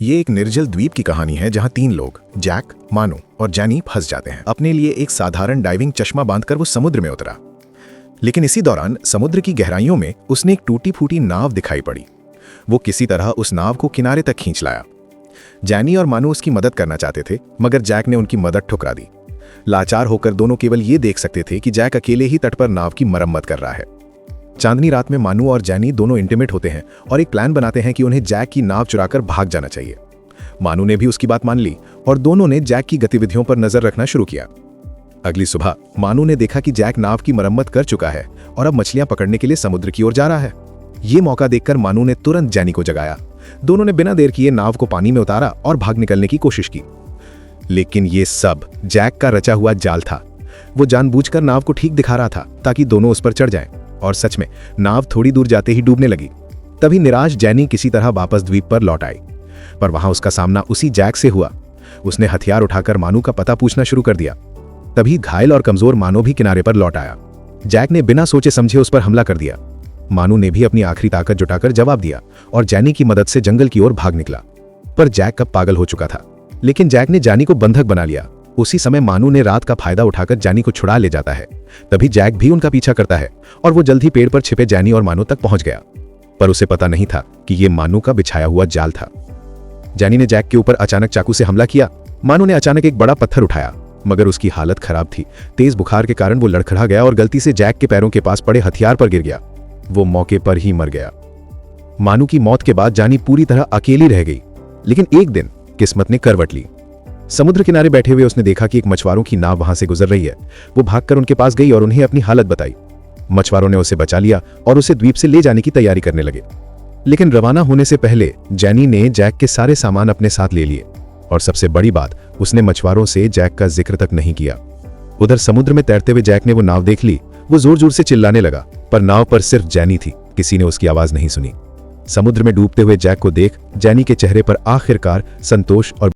ये एक निर्जल द्वीप की कहानी है जहां 3 लोग जैक, मानो और जैनी फंस जाते हैं। अपने लिए एक साधारण डाइविंग चश्मा बांधकर वो समुद्र में उतरा, लेकिन इसी दौरान समुद्र की गहराइयों में उसने एक टूटी फूटी नाव दिखाई पड़ी। वो किसी तरह उस नाव को किनारे तक खींच लाया। जैनी और मानो उसकी मदद करना चाहते थे, मगर जैक ने उनकी मदद ठुकरा दी। लाचार होकर दोनों केवल ये देख सकते थे कि जैक अकेले ही तट पर नाव की मरम्मत कर रहा है। चांदनी रात में मानू और जैनी दोनों इंटीमेट होते हैं और एक प्लान बनाते हैं कि उन्हें जैक की नाव चुराकर भाग जाना चाहिए। मानू ने भी उसकी बात मान ली और दोनों ने जैक की गतिविधियों पर नजर रखना शुरू किया। अगली सुबह मानू ने देखा कि जैक नाव की मरम्मत कर चुका है और अब मछलियां पकड़ने के लिए समुद्र की ओर जा रहा है। ये मौका देखकर मानू ने तुरंत जैनी को जगाया। दोनों ने बिना देर किए नाव को पानी में उतारा और भाग निकलने की कोशिश की, लेकिन ये सब जैक का रचा हुआ जाल था। वो जानबूझकर नाव को ठीक दिखा रहा था ताकि दोनों उस पर चढ़ जाएं, और सच में नाव थोड़ी दूर जाते ही डूबने लगी। तभी निराश जैनी किसी तरह वापस द्वीप पर लौट आई, पर वहां उसका सामना उसी जैक से हुआ। उसने हथियार उठाकर मानू का पता पूछना शुरू कर दिया। तभी घायल और कमजोर मानू भी किनारे पर लौट आया। जैक ने बिना सोचे समझे उस पर हमला कर दिया। मानू ने भी अपनी आखिरी ताकत जुटाकर जवाब दिया और जैनी की मदद से जंगल की ओर भाग निकला। पर जैक अब पागल हो चुका था, लेकिन जैक ने जैनी को बंधक बना लिया। उसी समय मानू ने रात का फायदा उठाकर जैनी को छुड़ा ले जाता है। तभी जैक भी उनका पीछा करता है और वो जल्द ही पेड़ पर छिपे जैनी और मानू तक पहुंच गया। पर उसे पता नहीं था कि ये मानू का बिछाया हुआ जाल था। जैनी ने जैक के ऊपर अचानक चाकू से हमला किया। मानू ने अचानक एक बड़ा पत्थर उठाया, मगर उसकी हालत खराब थी। तेज बुखार के कारण वो लड़खड़ा गया और गलती से जैक के पैरों के पास पड़े हथियार पर गिर गया। वो मौके पर ही मर गया। मानू की मौत के बाद जैनी पूरी तरह अकेली रह गई, लेकिन एक दिन किस्मत ने करवट ली। समुद्र किनारे बैठे हुए उसने देखा कि एक मछुआरों की नाव वहां से गुजर रही है। वो भागकर उनके पास गई और उन्हें अपनी हालत बताई। मछुआरों ने उसे बचा लिया और उसे द्वीप से ले जाने की तैयारी करने लगे। लेकिन रवाना होने से पहले जैनी ने जैक के सारे सामान अपने साथ ले लिए, और सबसे बड़ी बात, उसने मछुआरों से जैक का जिक्र तक नहीं किया। उधर समुद्र में तैरते हुए जैक ने वो नाव देख ली। वो जोर जोर से चिल्लाने लगा, पर नाव पर सिर्फ जैनी थी। किसी ने उसकी आवाज नहीं सुनी। समुद्र में डूबते हुए जैक को देख जैनी के चेहरे पर आखिरकार संतोष और